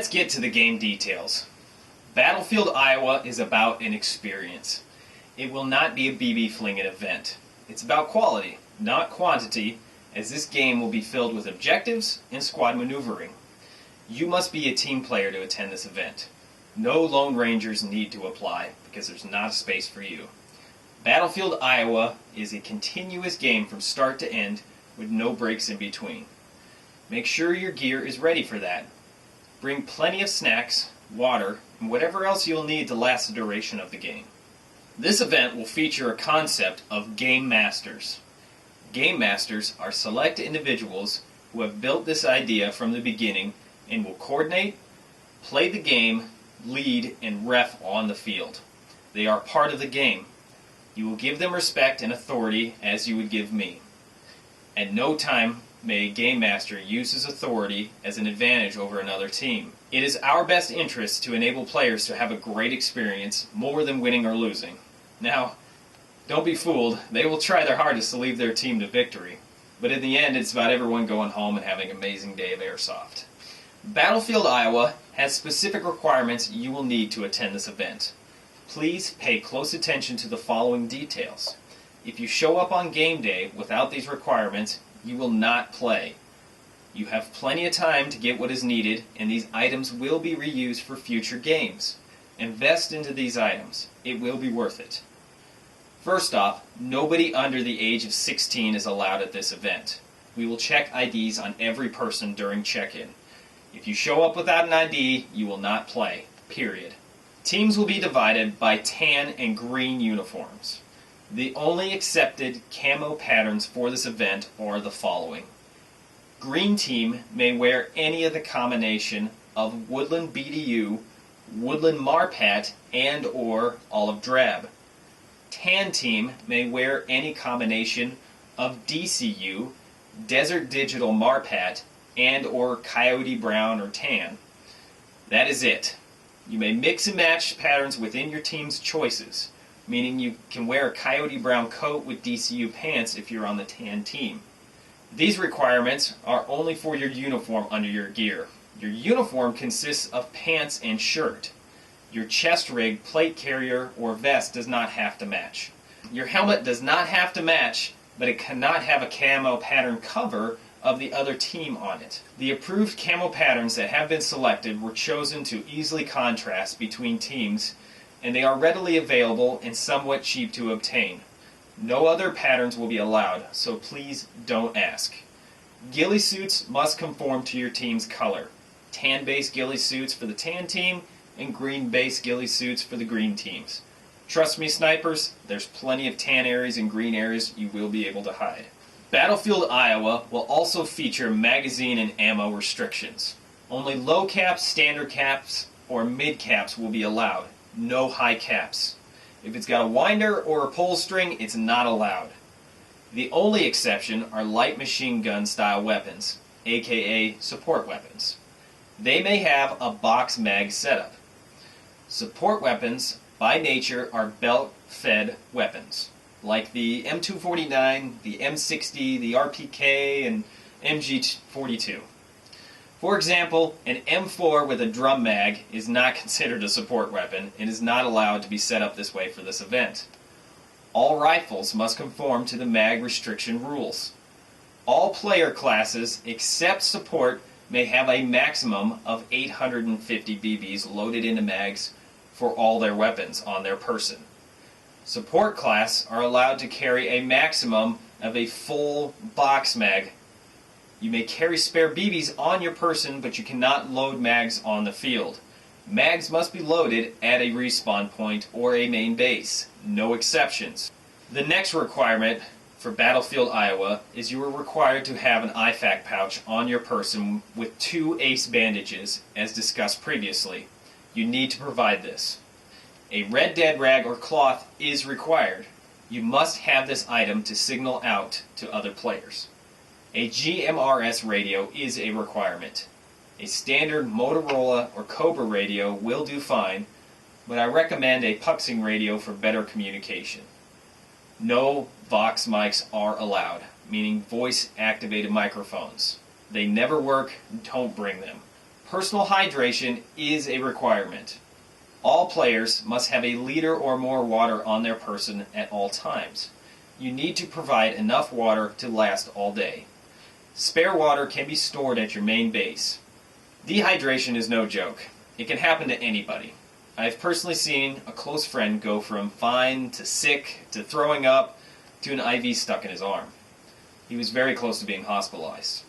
Let's get to the game details. Battlefield Iowa is about an experience. It will not be a BB flinging event. It's about quality, not quantity, as this game will be filled with objectives and squad maneuvering. You must be a team player to attend this event. No Lone Rangers need to apply because there's not a space for you. Battlefield Iowa is a continuous game from start to end with no breaks in between. Make sure your gear is ready for that. Bring plenty of snacks, water, and whatever else you'll need to last the duration of the game. This event will feature a concept of Game Masters. Game Masters are select individuals who have built this idea from the beginning and will coordinate, play the game, lead, and ref on the field. They are part of the game. You will give them respect and authority as you would give me. At no time may a Game Master use his authority as an advantage over another team. It is our best interest to enable players to have a great experience more than winning or losing. Now, don't be fooled, they will try their hardest to lead their team to victory. But in the end, it's about everyone going home and having an amazing day of airsoft. Battlefield Iowa has specific requirements you will need to attend this event. Please pay close attention to the following details. If you show up on game day without these requirements, you will not play. You have plenty of time to get what is needed, and these items will be reused for future games. Invest into these items. It will be worth it. First off, nobody under the age of 16 is allowed at this event. We will check IDs on every person during check-in. If you show up without an ID, you will not play. Period. Teams will be divided by tan and green uniforms. The only accepted camo patterns for this event are the following. Green team may wear any of the combination of Woodland BDU, Woodland Marpat, and or Olive Drab. Tan team may wear any combination of DCU, Desert Digital Marpat, and or Coyote Brown or Tan. That is it. You may mix and match patterns within your team's choices, meaning you can wear a Coyote Brown coat with DCU pants if you're on the tan team. These requirements are only for your uniform under your gear. Your uniform consists of pants and shirt. Your chest rig, plate carrier, or vest does not have to match. Your helmet does not have to match, but it cannot have a camo pattern cover of the other team on it. The approved camo patterns that have been selected were chosen to easily contrast between teams, and they are readily available and somewhat cheap to obtain. No other patterns will be allowed, so please don't ask. Ghillie suits must conform to your team's color. Tan-based ghillie suits for the tan team, and green-based ghillie suits for the green teams. Trust me, snipers, there's plenty of tan areas and green areas you will be able to hide. Battlefield Iowa will also feature magazine and ammo restrictions. Only low caps, standard caps, or mid caps will be allowed. No high caps. If it's got a winder or a pull string, it's not allowed. The only exception are light machine gun style weapons, aka support weapons. They may have a box mag setup. Support weapons, by nature, are belt-fed weapons, like the M249, the M60, the RPK, and MG42. For example, an M4 with a drum mag is not considered a support weapon and is not allowed to be set up this way for this event. All rifles must conform to the mag restriction rules. All player classes except support may have a maximum of 850 BBs loaded into mags for all their weapons on their person. Support class are allowed to carry a maximum of a full box mag. You may carry spare BBs on your person, but you cannot load mags on the field. Mags must be loaded at a respawn point or a main base. No exceptions. The next requirement for Battlefield Iowa is you are required to have an IFAK pouch on your person with 2 ace bandages, as discussed previously. You need to provide this. A red dead rag or cloth is required. You must have this item to signal out to other players. A GMRS radio is a requirement. A standard Motorola or Cobra radio will do fine, but I recommend a Puxing radio for better communication. No Vox mics are allowed, meaning voice-activated microphones. They never work, don't bring them. Personal hydration is a requirement. All players must have a liter or more water on their person at all times. You need to provide enough water to last all day. Spare water can be stored at your main base. Dehydration is no joke. It can happen to anybody. I've personally seen a close friend go from fine to sick to throwing up to an IV stuck in his arm. He was very close to being hospitalized.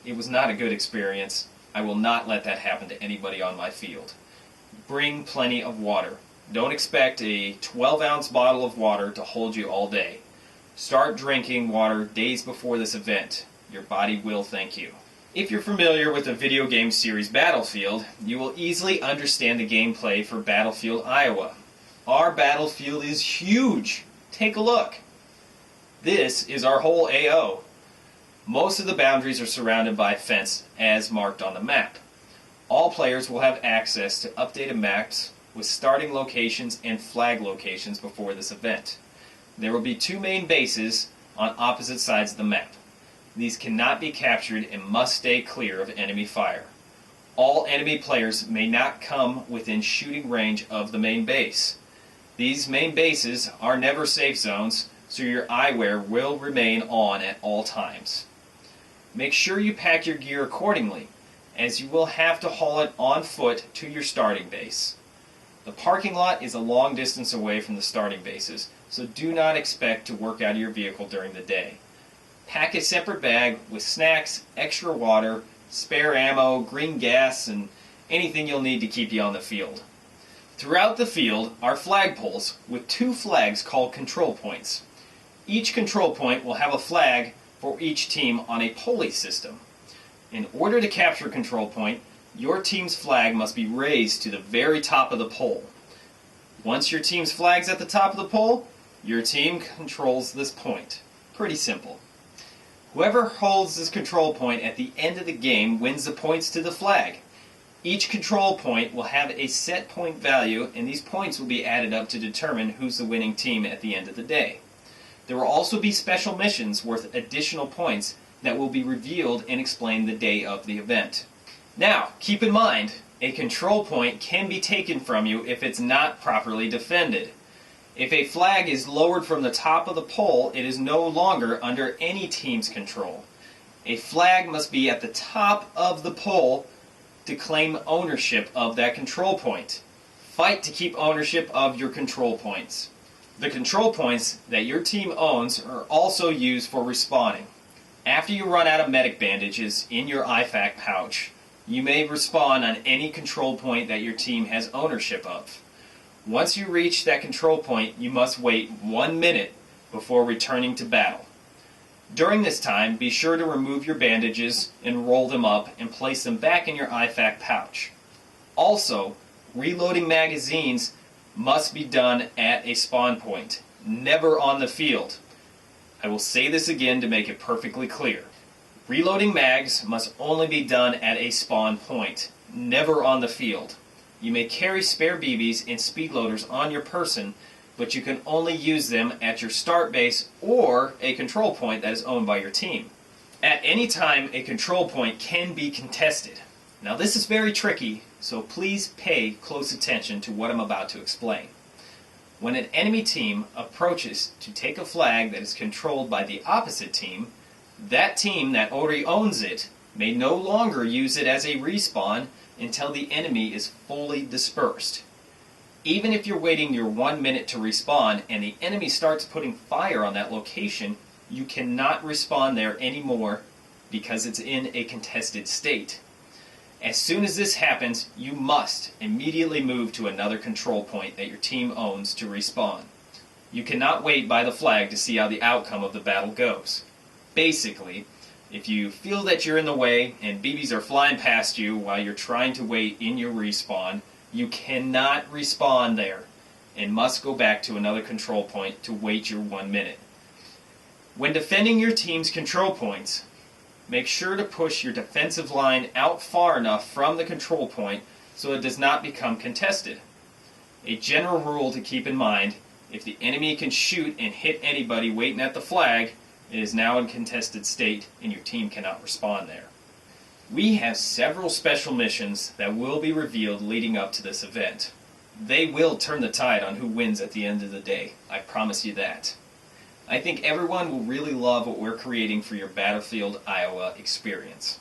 It was not a good experience. I will not let that happen to anybody on my field. Bring plenty of water. Don't expect a 12-ounce bottle of water to hold you all day. Start drinking water days before this event. Your body will thank you. If you're familiar with the video game series Battlefield, you will easily understand the gameplay for Battlefield Iowa. Our battlefield is huge. Take a look. This is our whole AO. Most of the boundaries are surrounded by a fence as marked on the map. All players will have access to updated maps with starting locations and flag locations before this event. There will be 2 main bases on opposite sides of the map. These cannot be captured and must stay clear of enemy fire. All enemy players may not come within shooting range of the main base. These main bases are never safe zones, so your eyewear will remain on at all times. Make sure you pack your gear accordingly, as you will have to haul it on foot to your starting base. The parking lot is a long distance away from the starting bases, so do not expect to work out of your vehicle during the day. Pack a separate bag with snacks, extra water, spare ammo, green gas, and anything you'll need to keep you on the field. Throughout the field are flagpoles with 2 flags called control points. Each control point will have a flag for each team on a pulley system. In order to capture a control point, your team's flag must be raised to the very top of the pole. Once your team's flag's at the top of the pole, your team controls this point. Pretty simple. Whoever holds this control point at the end of the game wins the points to the flag. Each control point will have a set point value, and these points will be added up to determine who's the winning team at the end of the day. There will also be special missions worth additional points that will be revealed and explained the day of the event. Now, keep in mind, a control point can be taken from you if it's not properly defended. If a flag is lowered from the top of the pole, it is no longer under any team's control. A flag must be at the top of the pole to claim ownership of that control point. Fight to keep ownership of your control points. The control points that your team owns are also used for respawning. After you run out of medic bandages in your IFAK pouch, you may respawn on any control point that your team has ownership of. Once you reach that control point, you must wait 1 minute before returning to battle. During this time, be sure to remove your bandages and roll them up and place them back in your IFAK pouch. Also, reloading magazines must be done at a spawn point, never on the field. I will say this again to make it perfectly clear. Reloading mags must only be done at a spawn point, never on the field. You may carry spare BBs and speed loaders on your person, but you can only use them at your start base or a control point that is owned by your team. At any time, a control point can be contested. Now this is very tricky, so please pay close attention to what I'm about to explain. When an enemy team approaches to take a flag that is controlled by the opposite team, that team that already owns it may no longer use it as a respawn until the enemy is fully dispersed. Even if you're waiting your 1 minute to respawn and the enemy starts putting fire on that location, you cannot respawn there anymore because it's in a contested state. As soon as this happens, you must immediately move to another control point that your team owns to respawn. You cannot wait by the flag to see how the outcome of the battle goes. Basically, if you feel that you're in the way and BBs are flying past you while you're trying to wait in your respawn, you cannot respawn there and must go back to another control point to wait your 1 minute. When defending your team's control points, make sure to push your defensive line out far enough from the control point so it does not become contested. A general rule to keep in mind, if the enemy can shoot and hit anybody waiting at the flag, it is now in contested state and your team cannot respawn there. We have several special missions that will be revealed leading up to this event. They will turn the tide on who wins at the end of the day, I promise you that. I think everyone will really love what we're creating for your Battlefield Iowa experience.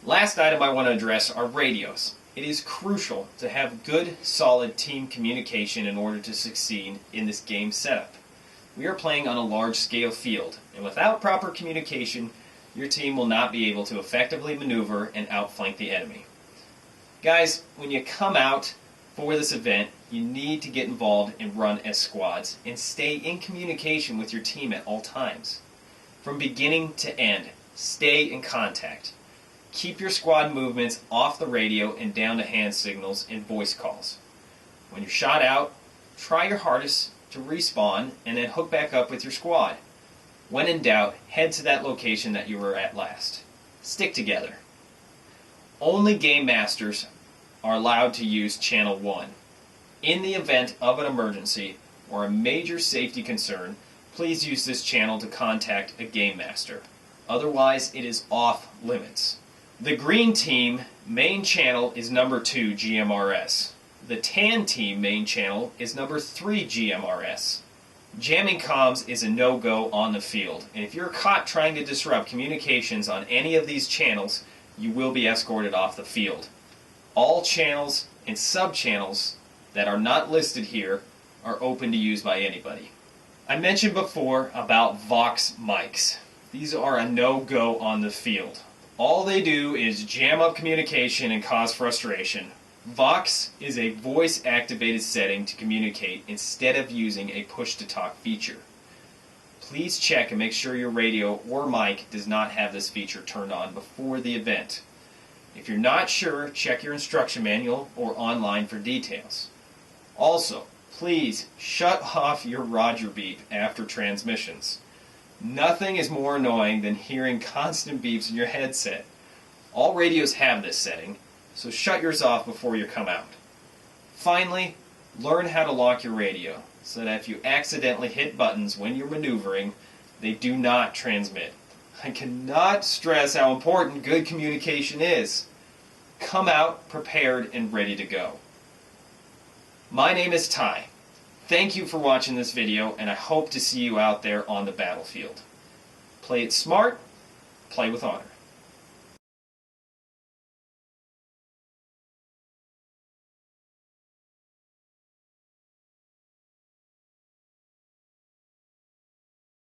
Last item I want to address are radios. It is crucial to have good, solid team communication in order to succeed in this game setup. We are playing on a large-scale field, and without proper communication, your team will not be able to effectively maneuver and outflank the enemy. Guys, when you come out for this event, you need to get involved and run as squads and stay in communication with your team at all times. From beginning to end, stay in contact. Keep your squad movements off the radio and down to hand signals and voice calls. When you're shot out, try your hardest to respawn and then hook back up with your squad. When in doubt, head to that location that you were at last. Stick together. Only Game Masters are allowed to use Channel 1. In the event of an emergency or a major safety concern, please use this channel to contact a Game Master. Otherwise, it is off limits. The green team main channel is number 2 GMRS. The tan team main channel is number 3 GMRS. Jamming comms is a no-go on the field, and if you're caught trying to disrupt communications on any of these channels, you will be escorted off the field. All channels and sub-channels that are not listed here are open to use by anybody. I mentioned before about Vox mics. These are a no-go on the field. All they do is jam up communication and cause frustration. Vox is a voice-activated setting to communicate instead of using a push-to-talk feature. Please check and make sure your radio or mic does not have this feature turned on before the event. If you're not sure, check your instruction manual or online for details. Also, please shut off your Roger beep after transmissions. Nothing is more annoying than hearing constant beeps in your headset. All radios have this setting, so shut yours off before you come out. Finally, learn how to lock your radio so that if you accidentally hit buttons when you're maneuvering, they do not transmit. I cannot stress how important good communication is. Come out prepared and ready to go. My name is Ty. Thank you for watching this video, and I hope to see you out there on the battlefield. Play it smart, play with honor.